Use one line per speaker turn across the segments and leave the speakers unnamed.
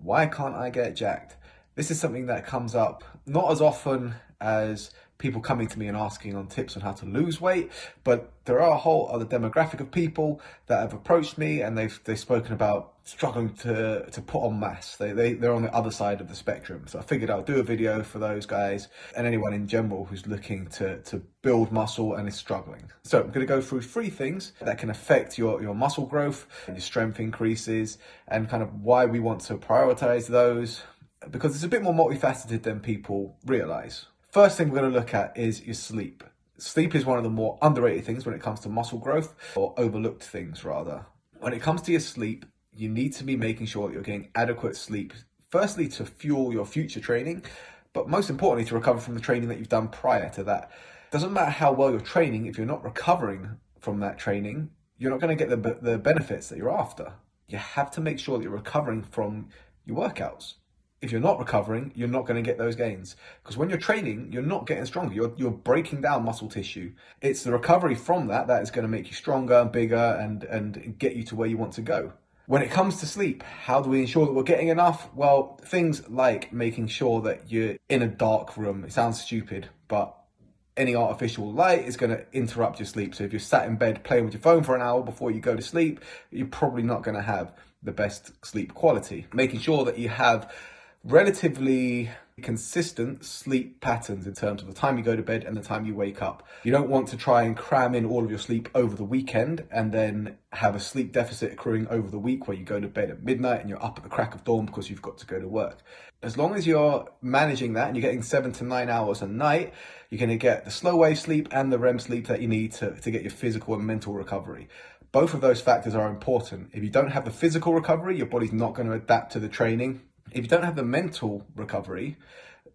Why can't I get jacked? This is something that comes up not as often as people coming to me and asking on tips on how to lose weight, but there are a whole other demographic of people that have approached me and they've spoken about struggling to put on mass. They're on the other side of the spectrum. So I figured I'll do a video for those guys and anyone in general who's looking to build muscle and is struggling. So I'm going to go through 3 things that can affect your muscle growth, your strength increases, and kind of why we want to prioritize those, because it's a bit more multifaceted than people realize. First thing we're going to look at is your sleep. Sleep is one of the more underrated things when it comes to muscle growth, or overlooked things rather. When it comes to your sleep, you need to be making sure that you're getting adequate sleep, firstly to fuel your future training, but most importantly to recover from the training that you've done prior to that. Doesn't matter how well you're training, if you're not recovering from that training, you're not going to get the benefits that you're after. You have to make sure that you're recovering from your workouts. If you're not recovering, you're not going to get those gains. Because when you're training, you're not getting stronger. You're breaking down muscle tissue. It's the recovery from that is going to make you stronger and bigger and get you to where you want to go. When it comes to sleep, how do we ensure that we're getting enough? Well, things like making sure that you're in a dark room. It sounds stupid, but any artificial light is going to interrupt your sleep. So if you're sat in bed playing with your phone for an hour before you go to sleep, you're probably not going to have the best sleep quality. Making sure that you have relatively consistent sleep patterns in terms of the time you go to bed and the time you wake up. You don't want to try and cram in all of your sleep over the weekend and then have a sleep deficit accruing over the week where you go to bed at midnight and you're up at the crack of dawn because you've got to go to work. As long as you're managing that and you're getting 7 to 9 hours a night, you're going to get the slow wave sleep and the REM sleep that you need to get your physical and mental recovery. Both of those factors are important. If you don't have the physical recovery, your body's not going to adapt to the training. If you don't have the mental recovery,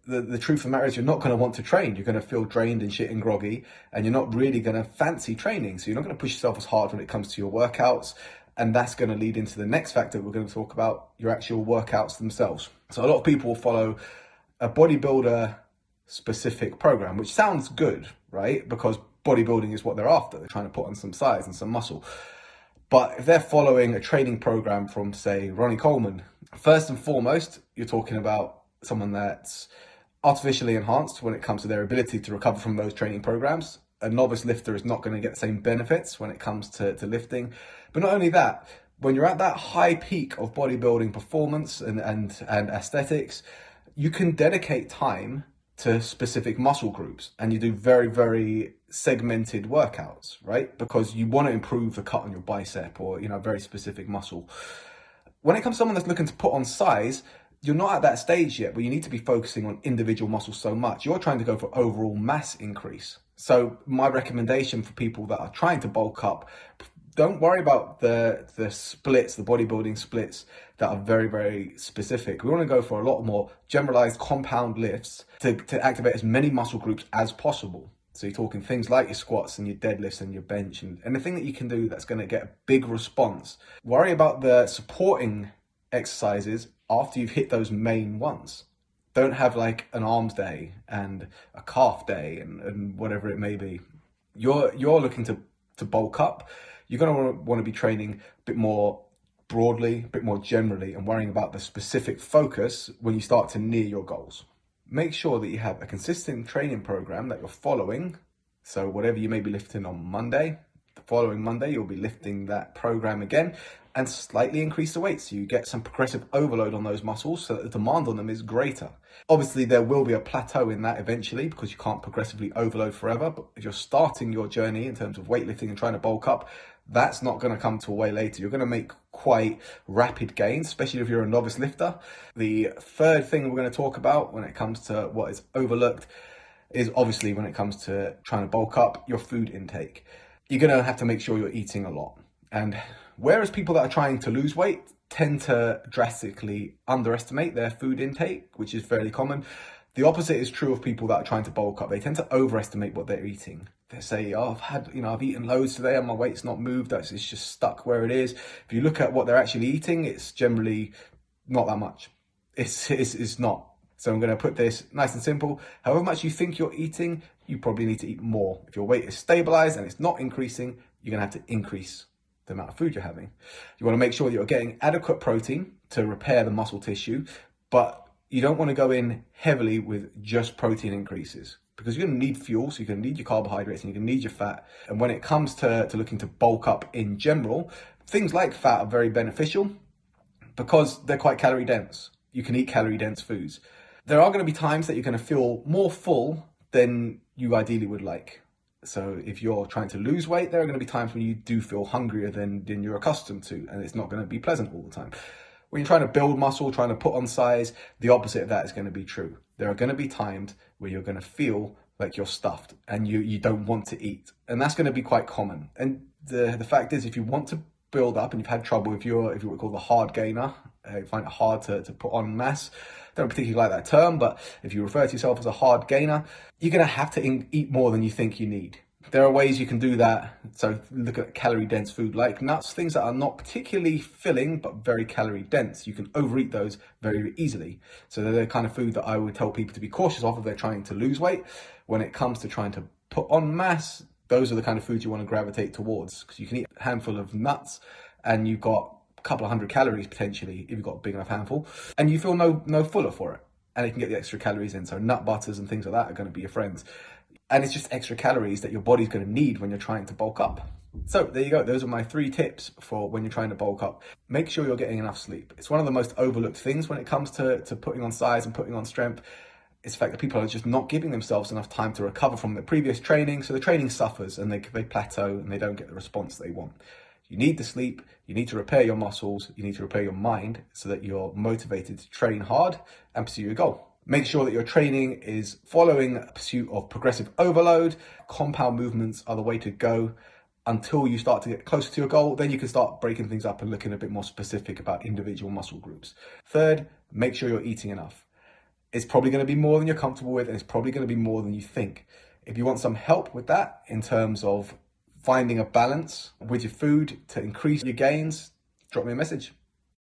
the truth of the matter is you're not going to want to train. You're going to feel drained and shit and groggy, and you're not really going to fancy training. So you're not going to push yourself as hard when it comes to your workouts. And that's going to lead into the next factor we're going to talk about, your actual workouts themselves. So a lot of people will follow a bodybuilder specific program, which sounds good, right? Because bodybuilding is what they're after. They're trying to put on some size and some muscle. But if they're following a training program from, say, Ronnie Coleman, first and foremost, you're talking about someone that's artificially enhanced when it comes to their ability to recover from those training programs. A novice lifter is not going to get the same benefits when it comes to lifting. But not only that, when you're at that high peak of bodybuilding performance and aesthetics, you can dedicate time to specific muscle groups and you do very, very segmented workouts, right? Because you want to improve the cut on your bicep or, a very specific muscle. When it comes to someone that's looking to put on size, you're not at that stage yet, but you need to be focusing on individual muscles so much. You're trying to go for overall mass increase. So my recommendation for people that are trying to bulk up, don't worry about the splits, the bodybuilding splits that are very, very specific. We want to go for a lot more generalized compound lifts to activate as many muscle groups as possible. So you're talking things like your squats and your deadlifts and your bench and anything that you can do that's going to get a big response. Worry about the supporting exercises after you've hit those main ones. Don't have like an arms day and a calf day and whatever it may be. You're looking to bulk up. You're going to want to be training a bit more broadly, a bit more generally, and worrying about the specific focus when you start to near your goals. Make sure that you have a consistent training program that you're following. So whatever you may be lifting on Monday, the following Monday, you'll be lifting that program again and slightly increase the weight. So you get some progressive overload on those muscles so that the demand on them is greater. Obviously, there will be a plateau in that eventually because you can't progressively overload forever. But if you're starting your journey in terms of weightlifting and trying to bulk up, that's not going to come to a way later. You're going to make quite rapid gains, especially if you're a novice lifter. The third thing we're going to talk about when it comes to what is overlooked is obviously when it comes to trying to bulk up, your food intake. You're going to have to make sure you're eating a lot. And whereas people that are trying to lose weight tend to drastically underestimate their food intake, which is fairly common, the opposite is true of people that are trying to bulk up. They tend to overestimate what they're eating. They say, oh, I've eaten loads today and my weight's not moved. It's just stuck where it is. If you look at what they're actually eating, it's generally not that much. It's not. So I'm going to put this nice and simple. However much you think you're eating, you probably need to eat more. If your weight is stabilized and it's not increasing, you're going to have to increase the amount of food you're having. You want to make sure that you're getting adequate protein to repair the muscle tissue, but you don't want to go in heavily with just protein increases, because you're going to need fuel, so you're going to need your carbohydrates and you're going to need your fat. And when it comes to looking to bulk up in general, things like fat are very beneficial because they're quite calorie dense. You can eat calorie dense foods. There are going to be times that you're going to feel more full than you ideally would like. So if you're trying to lose weight, there are going to be times when you do feel hungrier than you're accustomed to, and it's not going to be pleasant all the time. When you're trying to build muscle, trying to put on size, the opposite of that is going to be true. There are going to be times where you're going to feel like you're stuffed and you don't want to eat. And that's going to be quite common. And the fact is, if you want to build up and you've had trouble, if you're what we call the hard gainer, you find it hard to put on mass. Don't particularly like that term, but if you refer to yourself as a hard gainer, you're going to have to eat more than you think you need. There are ways you can do that. So look at calorie dense food like nuts, things that are not particularly filling, but very calorie dense. You can overeat those very easily. So they're the kind of food that I would tell people to be cautious of if they're trying to lose weight. When it comes to trying to put on mass, those are the kind of foods you want to gravitate towards, because you can eat a handful of nuts and you've got a couple of hundred calories potentially if you've got a big enough handful, and you feel no fuller for it. And you can get the extra calories in. So nut butters and things like that are going to be your friends. And it's just extra calories that your body's going to need when you're trying to bulk up. So there you go. Those are my 3 tips for when you're trying to bulk up. Make sure you're getting enough sleep. It's one of the most overlooked things when it comes to putting on size and putting on strength. It's the fact that people are just not giving themselves enough time to recover from their previous training. So the training suffers and they plateau and they don't get the response they want. You need the sleep, you need to repair your muscles, you need to repair your mind so that you're motivated to train hard and pursue your goal. Make sure that your training is following a pursuit of progressive overload. Compound movements are the way to go until you start to get closer to your goal. Then you can start breaking things up and looking a bit more specific about individual muscle groups. Third, make sure you're eating enough. It's probably going to be more than you're comfortable with, and it's probably going to be more than you think. If you want some help with that in terms of finding a balance with your food to increase your gains, drop me a message.